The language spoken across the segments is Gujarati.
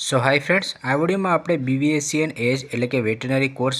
હાય ફ્રેન્ડ્સ, આ વિડીયોમાં આપણે BVSCN એજ એટલે કે વેટરનરી કોર્સ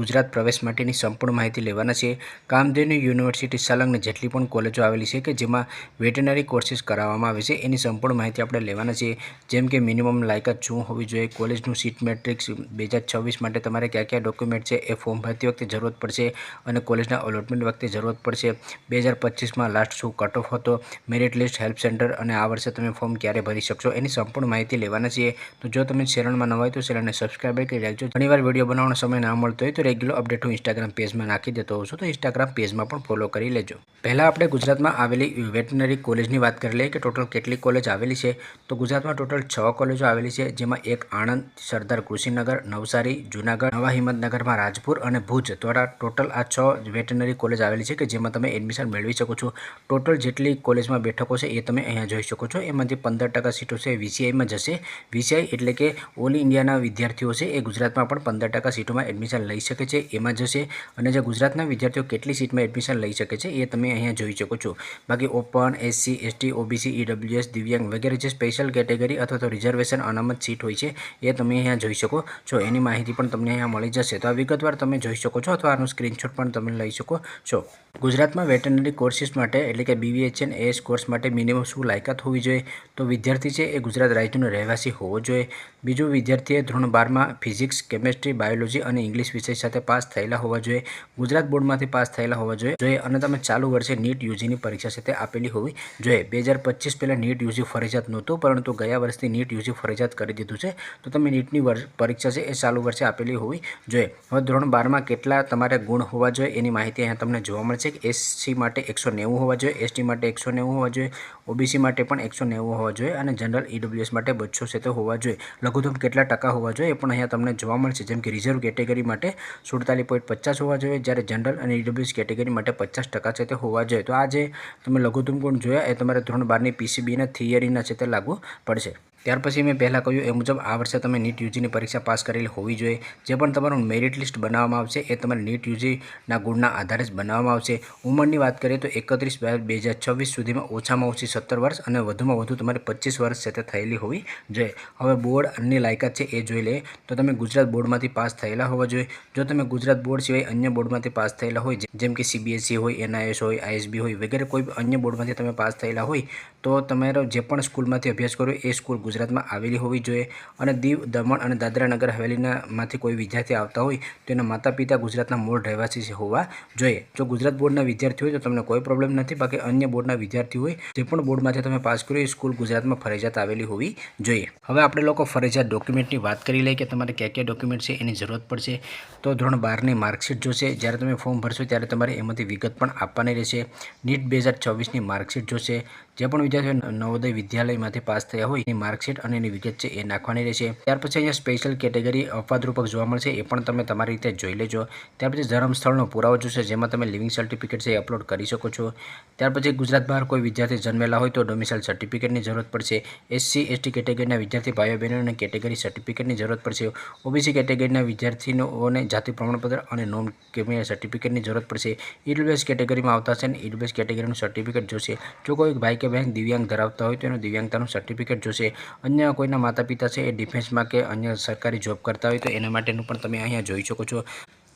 ગુજરાત પ્રવેશ માટેની સંપૂર્ણ માહિતી લેવાના છે. કામધેનુ યુનિવર્સિટી સંલગ્ન જેટલી પણ કોલેજો આવેલી છે કે જેમાં વેટરનરી કોર્સીસ કરાવવામાં આવે છે એની સંપૂર્ણ માહિતી આપણે લેવાના છે. જેમ કે મિનિમમ લાયકાત શું હોવી જોઈએ, કોલેજનું સીટ મેટ્રિક્સ 2026 માટે તમારે કયા કયા ડોક્યુમેન્ટ છે એ ફોર્મ ભરતી વખતે જરૂરત પડશે અને કોલેજના અલોટમેન્ટ વખતે જરૂરત પડશે. 2025માં લાસ્ટ શું કટ ઓફ હતો, મેરિટ લિસ્ટ, હેલ્પ સેન્ટર અને આ વર્ષે તમે ફોર્મ ક્યારે ભરી શકશો એની સંપૂર્ણ માહિતી લેવાના છીએ. તો જો તમે ચેનલમાં નવા હોય તો ચેનલને સબસ્ક્રાઈબ કરી રાખજો. ઘણીવાર વિડીયો બનાવવાનો સમય ના મળતો હોય તો રેગ્યુલર અપડેટ હું ઇન્સ્ટાગ્રામ પેજમાં નાખી દેતો હોઉં છું, તો ઇન્સ્ટાગ્રામ પેજમાં પણ ફોલો કરી લેજો. પહેલાં આપણે ગુજરાતમાં આવેલી વેટરનરી કોલેજની વાત કરી લઈએ કે ટોટલ કેટલી કોલેજ આવેલી છે. તો ગુજરાતમાં ટોટલ 6 કોલેજો આવેલી છે, જેમાં એક આણંદ, સરદાર કૃષિનગર, નવસારી, જૂનાગઢ, નવા હિંમતનગરમાં રાજપુર અને ભુજ દ્વારા ટોટલ આ 6 વેટરનરી કોલેજ આવેલી છે કે જેમાં તમે એડમિશન મેળવી શકો છો. ટોટલ જેટલી કોલેજમાં બેઠકો છે એ તમે અહીંયા જોઈ શકો છો. એમાંથી 15% સીટો છે VCIમાં જશે. VCI એટલે કે ઓલ ઇન્ડિયાના વિદ્યાર્થીઓ છે એ ગુજરાતમાં પણ 15% સીટોમાં એડમિશન લઈ શકે છે, એમાં જશે. અને જે ગુજરાતના વિદ્યાર્થીઓ કેટલી સીટમાં એડમિશન લઈ શકે છે એ તમે અહીંયા જોઈ શકો છો. બાકી open, SC, ST, OBC, EWS, દિવ્યાંગ વગેરે જે સ્પેશિયલ કેટેગરી અથવા તો રિઝર્વેશન અનામત સીટ હોય છે એ તમે અહીંયા જોઈ શકો છો. એની માહિતી પણ તમને અહીંયા મળી જશે. તો આ વિગતવાર તમે જોઈ શકો છો અથવા આનો સ્ક્રીનશોટ પણ તમે લઈ શકો છો. ગુજરાતમાં વેટરનરી કોર્સીસ માટે એટલે કે BVSCN એસ કોર્સ માટે મિનિમમ શું લાયકાત હોવી જોઈએ, તો વિદ્યાર્થી છે એ ગુજરાત રાજ્યનો રહેવાસી હોવો જોઈએ. બીજું, વિદ્યાર્થીએ ધોરણ 12માં ફિઝિક્સ, કેમેસ્ટ્રી, બાયોલોજી અને ઇંગ્લિશ વિષય સાથે પાસ થયેલા હોવા જોઈએ. ગુજરાત બોર્ડમાંથી પાસ થયેલા હોવા જોઈએ અને તમે ચાલુ વર્ષે નીટ યુજીની પરીક્ષા સાથે આપેલી હોવી જોઈએ. 2025 પહેલાં નીટ યુજી ફરજિયાત નહોતું, પરંતુ ગયા વર્ષથી નીટ યુજી ફરજિયાત કરી દીધું છે. તો તમે નીટની પરીક્ષા છે એ ચાલુ વર્ષે આપેલી હોવી જોઈએ. હવે ધોરણ 12માં કેટલા તમારે ગુણ હોવા જોઈએ એની માહિતી અહીંયા તમને જોવા મળશે. SC માટે 190 હોવા જોઈએ, ST માટે 190 હોવા જોઈએ, OBC માટે પણ 190 હોવા જોઈએ અને જનરલ EWS માટે 270 હોવા જોઈએ. લઘુત્તમ કેટલા ટકા હોવા જોઈએ એ પણ અહીંયા તમને જોવા મળશે. જેમ કે રિઝર્વ કેટેગરી માટે 47.50 હોવા જોઈએ, જ્યારે જનરલ અને EWS કેટેગરી માટે 50% છે તે હોવા જોઈએ. તો આ જે તમે લઘુત્તમ ગુણ જોયા એ તમારે ધોરણ 12ની PCBના થિયરીના છે તે લાગુ પડશે. ત્યાર પછી મેં પહેલાં કહ્યું એ મુજબ આ વર્ષે તમે નીટ યુજીની પરીક્ષા પાસ કરેલી હોવી જોઈએ. જે પણ તમારું મેરિટ લિસ્ટ બનાવવામાં આવશે એ તમારે નીટ યુજીના ગુણના આધારે જ બનાવવામાં આવશે. ઉંમરની વાત કરીએ તો 31/2026 સુધીમાં ઓછામાં ઓછી 17 વર્ષ અને વધુમાં વધુ તમારે 25 વર્ષ છે તે થયેલી હોવી જોઈએ. હવે બોર્ડની લાયકાત છે એ જોઈ લઈએ. તો તમે ગુજરાત બોર્ડમાંથી પાસ થયેલા હોવા જોઈએ. જો તમે ગુજરાત બોર્ડ સિવાય અન્ય બોર્ડમાંથી પાસ થયેલા હોય, જેમ કે CBSE હોય, NIS હોય, ISB હોય વગેરે કોઈ અન્ય બોર્ડમાંથી તમે પાસ થયેલા હોય તો તમારો જે પણ સ્કૂલમાંથી અભ્યાસ કર્યો એ સ્કૂલ ગુજરાતમાં આવેલી હોવી જોઈએ. અને દીવ, દમણ અને દાદરા નગર હવેલીમાંથી કોઈ વિદ્યાર્થી આવતા હોય તો એના માતા પિતા ગુજરાતના મૂળ રહેવાસી હોવા જોઈએ. જો ગુજરાત બોર્ડના વિદ્યાર્થી હોય તો તમને કોઈ પ્રોબ્લેમ નથી. બાકી અન્ય બોર્ડના વિદ્યાર્થી હોય, જે પણ બોર્ડમાંથી તમે પાસ કર્યો એ સ્કૂલ ગુજરાતમાં ફરજિયાત આવેલી હોવી જોઈએ. હવે આપણે લોકો ફરજિયાત ડોક્યુમેન્ટની વાત કરી લઈએ કે તમારે કયા કયા ડોક્યુમેન્ટ છે એની જરૂરત પડશે. તો ધોરણ 12ની માર્કશીટ જોશે. જ્યારે તમે ફોર્મ ભરશો ત્યારે તમારે એમાંથી વિગત પણ આપવાની રહેશે. નીટ 2024ની માર્કશીટ જોશે. જે પણ વિદ્યાર્થીઓ નવોદય વિદ્યાલયમાંથી પાસ થયા હોય એની માર્કશીટ અને એની વિગત છે એ નાખવાની રહેશે. ત્યાર પછી અહીંયા સ્પેશિયલ કેટેગરી અપવાદરૂપક જોવા મળશે, એ પણ તમે તમારી રીતે જોઈ લેજો. ત્યાર પછી ધર્મ સ્થળનો પુરાવો જોશે, જેમાં તમે લિવિંગ સર્ટિફિકેટ છે એ અપલોડ કરી શકો છો. ત્યાર પછી ગુજરાત બહાર કોઈ વિદ્યાર્થી જન્મેલા હોય તો ડોમિસાઇલ સર્ટિફિકેટની જરૂરત પડશે. SC, ST કેટેગરીના વિદ્યાર્થી ભાઈઓ બહેનોને કેટેગરી સર્ટિફિકેટની જરૂરત પડશે. OBC કેટેગરીના વિદ્યાર્થીઓને જાતિ પ્રમાણપત્ર અને નોન ક્રિમિનલ સર્ટિફિકેટની જરૂરત પડશે. EWS કેટેગરીમાં આવતા હશે અને EWS કેટેગરીનું સર્ટિફિકેટ જોશે. જો કોઈ ભાઈ કે બહેન દિવ્યાંગ ધરાવતા હોય તો એનું દિવ્યાંગતાનું સર્ટિફિકેટ જોશે. અન્ય કોઈના માતા પિતા છે એ ડિફેન્સમાં કે અન્ય સરકારી જોબ કરતા હોય તો એના માટેનું પણ તમે અહીંયા જોઈ શકો છો.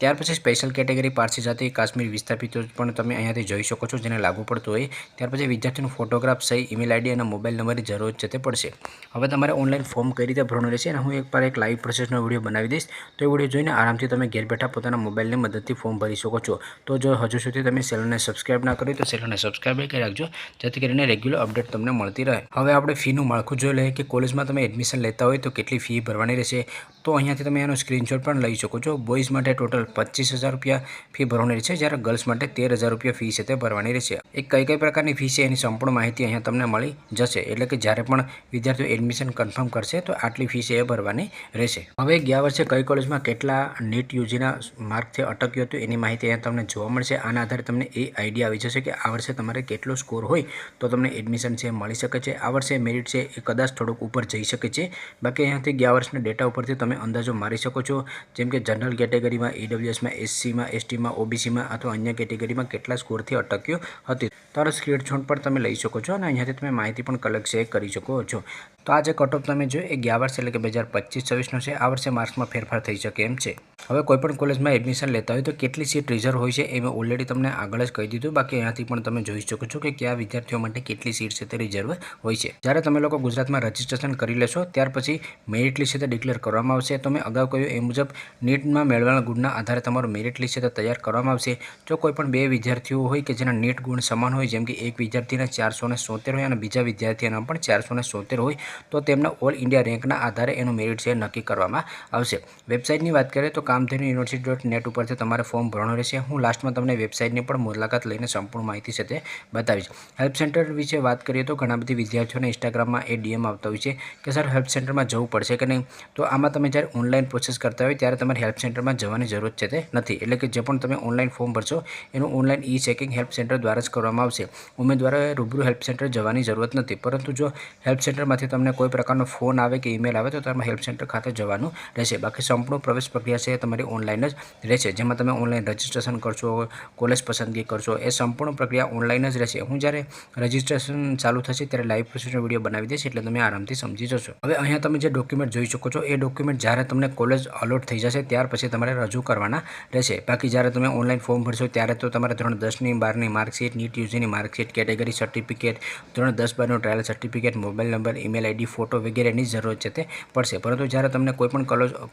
ત્યાર પછી સ્પેશિયલ કેટેગરી પારસી જાતિ, કાશ્મીર વિસ્થાપિતો પણ તમે અહીંયાથી જોઈ શકો છો જેને લાગુ પડતું હોય. ત્યાર પછી વિદ્યાર્થીનું ફોટોગ્રાફ, સહી, ઈમેલ ID અને મોબાઈલ નંબરની જરૂર છે તે પડશે. હવે તમારે ઓનલાઈન ફોર્મ કઈ રીતે ભરવાનું રહેશે અને હું એક લાઈવ પ્રોસેસનો વિડીયો બનાવી દઈશ. તો એ વિડીયો જોઈને આરામથી તમે ઘેર બેઠા પોતાના મોબાઈલની મદદથી ફોર્મ ભરી શકો છો. તો જો હજુ સુધી તમે ચેનલને સબસ્ક્રાઈબ ના કરી તો ચેનલને સબસ્ક્રાઈબ કરી રાખજો, જેથી કરીને રેગ્યુલર અપડેટ તમને મળતી રહે. હવે આપણે ફીનું માળખું જોઈ લઈએ કે કોલેજમાં તમે એડમિશન લેતા હોય તો કેટલી ફી ભરવાની રહેશે. તો અહીંયાથી તમે એનો સ્ક્રીનશોટ પણ લઈ શકો છો. બોયઝ માટે ટોટલ 25,000 રૂપિયા ફી ભરવાની રહેશે, જ્યારે ગર્લ્સ માટે 13,000 રૂપિયા ફી છે તે ભરવાની રહેશે. કઈ કઈ પ્રકારની ફી છે એની સંપૂર્ણ માહિતી અહીંયા તમને મળી જશે. એટલે કે જ્યારે પણ વિદ્યાર્થીઓ એડમિશન કન્ફર્મ કરશે તો આટલી ફી છે એ ભરવાની રહેશે. હવે ગયા વર્ષે કઈ કોલેજમાં કેટલા નીટ યુજીના માર્કથી અટક્યું હતું એની માહિતી અહીંયા તમને જોવા મળશે. આના આધારે તમને એ આઈડિયા આવી જશે કે આ વર્ષે તમારે કેટલો સ્કોર હોય તો તમને એડમિશન છે મળી શકે છે. આ વર્ષે મેરિટ છે એ કદાચ થોડુંક ઉપર જઈ શકે છે. બાકી અહીંયાથી ગયા વર્ષના ડેટા ઉપરથી તમે અંદાજો મારી શકો છો. જેમ કે જનરલ કેટેગરીમાં EWSમાં, SCમાં, STમાં, OBCમાં અથવા અન્ય કેટેગરીમાં કેટલા સ્કોરથી અટક્યો હતી. તારો સ્ક્રીનશોટ પણ તમે લઈ શકો છો અને અહીંયાથી તમે માહિતી પણ કલેક્ટ કરી શકો છો. તો આ જે કટ ઓફ તમે જોયો એ ગયા વર્ષે એટલે કે 2025-26નો છે. આ વર્ષે માર્ક્સમાં ફેરફાર થઈ શકે એમ છે. હવે કોઈપણ કોલેજમાં એડમિશન લેતા હોય તો કેટલી સીટ રિઝર્વ હોય છે એ મેં ઓલરેડી તમને આગળ જ કહી દીધું. બાકી અહીંયાથી પણ તમે જોઈ શકો છો કે કયા વિદ્યાર્થીઓ માટે કેટલી સીટ છે તે રિઝર્વ હોય છે. જ્યારે તમે લોકો ગુજરાતમાં રજિસ્ટ્રેશન કરી લેશો ત્યાર પછી મેરિટ લિસ્ટ છે તે ડિક્લેર કરવામાં આવશે. તો મેં અગાઉ કહ્યું એ મુજબ નીટમાં મેળવેલા ગુણના આધારે તમારું મેરિટ લિસ્ટ છે તે તૈયાર કરવામાં આવશે. જો કોઈપણ બે વિદ્યાર્થીઓ હોય કે જેના નીટ ગુણ સમાન હોય, જેમ કે એક વિદ્યાર્થીના 470 હોય અને બીજા વિદ્યાર્થીના પણ 470 હોય, તો તેમના ઓલ ઇન્ડિયા રેન્કના આધારે એનું મેરિટ છે નક્કી કરવામાં આવશે. વેબસાઇટની વાત કરીએ તો કામધેનુ યુનિવર્સિટી.net ઉપરથી તમારે ફોર્મ ભરવાનું રહેશે. હું લાસ્ટમાં તમને વેબસાઇટની પણ મુલાકાત લઈને સંપૂર્ણ માહિતી છે તે બતાવીશ. હેલ્પ સેન્ટર વિશે વાત કરીએ તો ઘણા બધી વિદ્યાર્થીઓને ઇન્સ્ટાગ્રામમાં એ DM આવતા હોય છે કે સર હેલ્પ સેન્ટરમાં જવું પડશે કે નહીં. તો આમાં તમે જ્યારે ઓનલાઈન પ્રોસેસ કરતા હોય ત્યારે તમારે હેલ્પ સેન્ટરમાં જવાની જરૂરત છે તે નથી. એટલે કે જે પણ તમે ઓનલાઈન ફોર્મ ભરશો એનું ઓનલાઈન ચેકિંગ હેલ્પ સેન્ટર દ્વારા જ કરવામાં આવશે. ઉમેદવારોએ રૂબરૂ હેલ્પ સેન્ટર જવાની જરૂરત નથી. પરંતુ જો હેલ્પ સેન્ટરમાંથી તમને કોઈ પ્રકારનો ફોન આવે કે ઈમેલ આવે તો તમારે હેલ્પ સેન્ટર ખાતે જવાનું રહેશે. બાકી સંપૂર્ણ પ્રવેશ પ્રક્રિયા છે તમારી ઓનલાઈન જ રહેશે. જેમાં તમે ઓનલાઈન રજિસ્ટ્રેશન કરશો, કોલેજ પસંદગી કરશો, એ સંપૂર્ણ પ્રક્રિયા ઓનલાઈન જ રહેશે. હું જ્યારે રજિસ્ટ્રેશન ચાલુ થશે ત્યારે લાઈવ પ્રોસેસનો વિડીયો બનાવી દઈશ એટલે તમે આરામથી સમજી જશો. હવે અહીંયા તમે જે ડોક્યુમેન્ટ જોઈ શકો છો એ ડોક્યુમેન્ટ જ્યારે તમને કોલેજ અલોટ થઈ જશે ત્યાર પછી તમારે રજૂ કરવાના રહેશે. બાકી જ્યારે તમે ઓનલાઈન ફોર્મ ભરશો ત્યારે તો તમારે ધોરણ 10ની 12ની માર્કશીટ, નીટ યુજીની માર્કશીટ, કેટેગરી સર્ટિફિકેટ, ધોરણ 10-12નું trial certificate, mobile number, email ID, photo વગેરેની જરૂરત છે તે પડશે. પરંતુ જ્યારે તમને કોઈપણ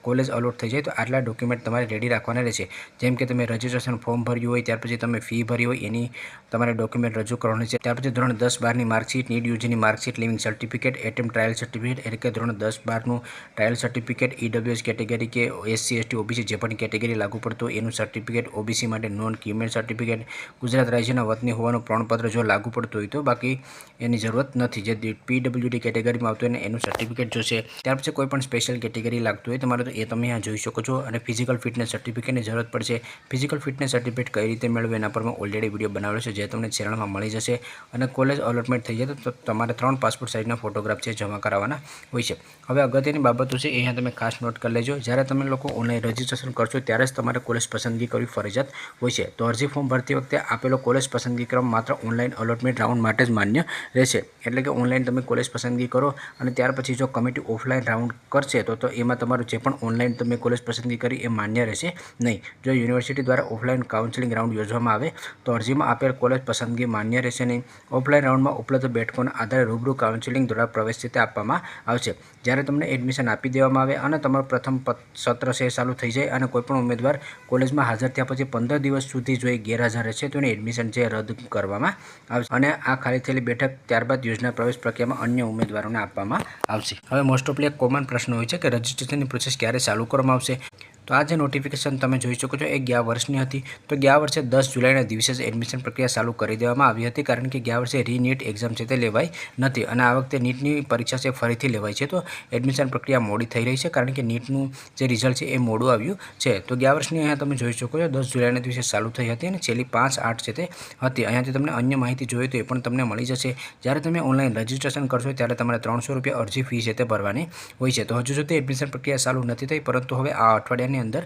કોલેજ અલોટ થઈ જાય તો આટલા ડોક્યુમેન્ટ તમારે રેડી રાખવાના રહેશે. જેમ કે તમે રજિસ્ટ્રેશન ફોર્મ ભર્યું હોય, ત્યાર પછી તમે ફી ભરી હોય એની તમારે ડોક્યુમેન્ટ રજૂ કરવાનું છે. ત્યાર પછી ધોરણ 10-12ની માર્કશીટ, નીટ યુજીની marksheet, leaving certificate, attempt trial certificate એટલે કે ધોરણ 10-12નું ટ્રાયલ સર્ટિફિકેટ, EWS કેટેગરી કે SC, ST, OBC જે પણ કેટેગરી લાગુ પડતો એનું સર્ટિફિકેટ, OBC માટે નોન ક્રિમિનલ સર્ટિફિકેટ, ગુજરાત રાજ્યના વતની હોવાનું પ્રમાણપત્ર જો લાગુ પડતું હોય તો, બાકી એની જરૂરત નથી. જે PWD કેટેગરીમાં આવતું હોય એનું સર્ટિફિકેટ જોશે. ત્યાર પછી કોઈ પણ સ્પેશિયલ કેટેગરી લાગતું હોય તમારે તો એ તમે અહીંયા જોઈ શકો છો. અને ફિઝિકલ ફિટનેસ સર્ટિફિકેટની જરૂરત પડશે. ફિઝિકલ ફિટનેસ સર્ટિફિકેટ કઈ રીતે મેળવે એના પર મેં ઓલરેડી વિડીયો બનાવેલો છે જે તમને ચેનલમાં મળી જશે. અને કોલેજ અલોટમેન્ટ થઈ જાય તો તમારે 3 પાસપોર્ટ સાઇઝના ફોટોગ્રાફ છે જમા કરાવવાના હોય છે. હવે અગત્યની બાબતો છે એ અહીંયા તમે ખાસ નોટ કરી લેજો. જ્યારે તમે લોકો ઓનલાઈન રજિસ્ટ્રેશન કરશો ત્યારે જ તમારે કોલેજ પસંદગી કરવી ફરજિયાત હોય છે. તો અરજી ફોર્મ ભરતી વખતે આપેલો કોલેજ પસંદગી ક્રમ માત્ર ઓનલાઈન અલોટમેન્ટ રાઉન્ડ માટે જ માન્ય રહેશે. એટલે કે ઓનલાઈન તમે કોલેજ પસંદગી કરો અને ત્યાર પછી જો કમિટી ઓફલાઈન રાઉન્ડ કરશે તો એમાં તમારું જે પણ ઓનલાઈન તમે કોલેજ પસંદગી કરી એ માન્ય રહેશે નહીં. જો યુનિવર્સિટી દ્વારા ઓફલાઈન કાઉન્સેલિંગ રાઉન્ડ યોજવામાં આવે તો અરજીમાં આપેલ કોલેજ પસંદગી માન્ય રહેશે નહીં. ઓફલાઈન રાઉન્ડમાં ઉપલબ્ધ બેઠકોના આધારે રૂબરૂ કાઉન્સેલિંગ દ્વારા પ્રવેશ રીતે આપવામાં આવશે. જ્યારે તમને એડમિશન આપી દેવામાં આવે અને તમારું પ્રથમ સત્ર છે ચાલુ થઈ જાય અને કોઈપણ ઉમેદવાર કોલેજમાં હાજર થયા પછી 15 દિવસ સુધી જો એ ગેરહાજર રહેશે તો એને એડમિશન છે રદ કરવામાં આવશે. અને આ ખાલી થયેલી બેઠક ત્યારબાદ યોજના પ્રવેશ પ્રક્રિયામાં અન્ય ઉમેદવારોને આપવામાં આવશે. હવે મોસ્ટ ઓફલી એક કોમન પ્રશ્ન હોય છે કે રજિસ્ટ્રેશનની પ્રોસેસ ક્યારે ચાલુ કરવામાં આવશે. તો આ જે નોટિફિકેશન તમે જોઈ શકો છો એ ગયા વર્ષની હતી. તો ગયા વર્ષે 10 જુલાઈના દિવસે જ એડમિશન પ્રક્રિયા ચાલુ કરી દેવામાં આવી હતી. કારણ કે ગયા વર્ષે રીનીટ એક્ઝામ છે તે લેવાઈ નથી અને આ વખતે નીટની પરીક્ષા છે ફરીથી લેવાય છે. તો એડમિશન પ્રક્રિયા મોડી થઈ રહી છે કારણ કે નીટનું જે રિઝલ્ટ છે એ મોડું આવ્યું છે. તો ગયા વર્ષની અહીંયા તમે જોઈ શકો છો 10 જુલાઈના દિવસે ચાલુ થઈ હતી અને છેલ્લી 5-8 છે તે હતી. અહીંયાથી તમને અન્ય માહિતી જોઈએ તો એ પણ તમને મળી જશે. જ્યારે તમે ઓનલાઈન રજિસ્ટ્રેશન કરશો ત્યારે તમારે 300 રૂપિયા અરજી ફી છે તે ભરવાની હોય છે. તો હજુ સુધી એડમિશન પ્રક્રિયા ચાલુ નથી થઈ, પરંતુ હવે આ અઠવાડિયાની અંદર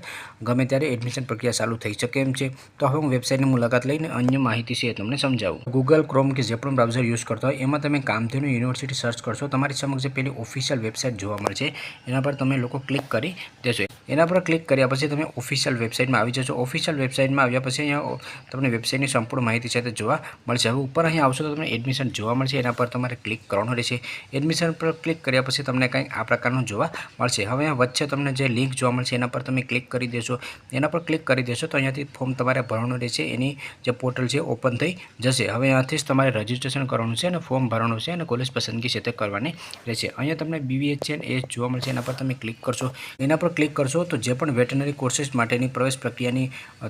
ગમે ત્યારે એડમિશન પ્રક્રિયા ચાલુ થઈ શકે એમ છે. તો હવે હું વેબસાઇટની મુલાકાત લઈને અન્ય માહિતી છે એ તમને સમજાવું. ગૂગલ ક્રોમ કે જે પણ બ્રાઉઝર યુઝ કરતા હોય એમાં તમે કામધેનુ યુનિવર્સિટી સર્ચ કરશો તમારી સમક્ષ પેલી ઓફિશિયલ વેબસાઇટ જોવા મળશે. એના પર તમે લોકો ક્લિક કરી દેશો. એના પર ક્લિક કર્યા પછી તમે ઓફિશિયલ વેબસાઇટમાં આવી જશો. ઓફિશિયલ વેબસાઇટમાં આવ્યા પછી અહીંયા તમને વેબસાઇટની સંપૂર્ણ માહિતી છે તે જોવા મળશે. હવે ઉપર અહીંયા આવશો તો તમને એડમિશન જોવા મળશે. એના પર તમારે ક્લિક કરવાનું રહેશે. એડમિશન પર ક્લિક કર્યા પછી તમને કંઈક આ પ્રકારનું જોવા મળશે. હવે અહીંયા વચ્ચે તમને જે લિંક જોવા મળશે એના પર તમે ક્લિક કરી દેશો. એના પર ક્લિક કરી દેશો તો અહીંયાથી ફોર્મ તમારે ભરવાનું રહેશે. એની જે પોર્ટલ છે ઓપન થઈ જશે. હવે અહીંયાથી જ તમારે રજિસ્ટ્રેશન કરવાનું છે અને ફોર્મ ભરવાનું છે અને કોલેજ પસંદગી છે તે કરવાની રહેશે. અહીંયા તમને BVHN જોવા મળશે. એના પર તમે ક્લિક કરશો. એના પર ક્લિક કરશો તો જે પણ વેટરનરી કોર્સીસ માટેની પ્રવેશ પ્રક્રિયાની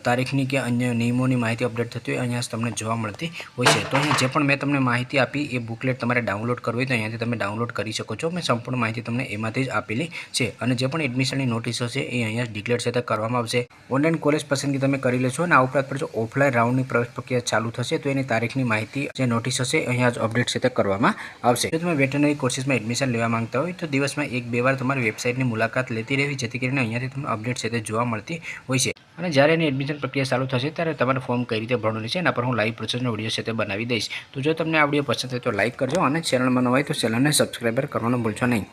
તારીખની કે અન્ય નિયમોની માહિતી અપડેટ થતી હોય અહીંયા તમને જોવા મળતી હોય છે. તો અહીંયા જે પણ મેં તમને માહિતી આપી એ બુકલેટ તમારે ડાઉનલોડ કરવી હોય તો અહીંયાથી તમે ડાઉનલોડ કરી શકો છો. મેં સંપૂર્ણ માહિતી તમને એમાંથી જ આપેલી છે. અને જે પણ એડમિશનની નોટિસો છે એ અહીંયા ડિક્લેર છે તે કરવામાં આવશે. ઓનલાઈન કોલેજ પસંદગી તમે કરી લેશો અને આ ઉપરાંત પર જો ઓફલાઈન રાઉન્ડની પ્રવેશ પ્રક્રિયા ચાલુ થશે તો એની તારીખની માહિતી જે નોટિસ હશે અહીંયા જ અપડેટ છે તે કરવામાં આવશે. જો તમે વેટરનરી કોર્સીસમાં એડમિશન લેવા માંગતા હોય તો દિવસમાં 1-2 વાર તમારી વેબસાઇટની મુલાકાત લેતી રહેવી જેથી કરીને અહીંયાથી તમને અપડેટ છે તે જોવા મળતી હોય છે. અને જ્યારે એની એડમિશન પ્રક્રિયા ચાલુ થશે ત્યારે તમારે ફોર્મ કઈ રીતે ભરવાનું છે એના પર હું લાઈવ પ્રોસેસનો વિડીયો છે તે બનાવી દઈશ. તો જો તમને આ વિડીયો પસંદ થાય તો લાઈક કરજો અને ચેનલમાં ન હોય તો ચેનલને સબસ્ક્રાઈબર કરવાનું ભૂલશો નહીં.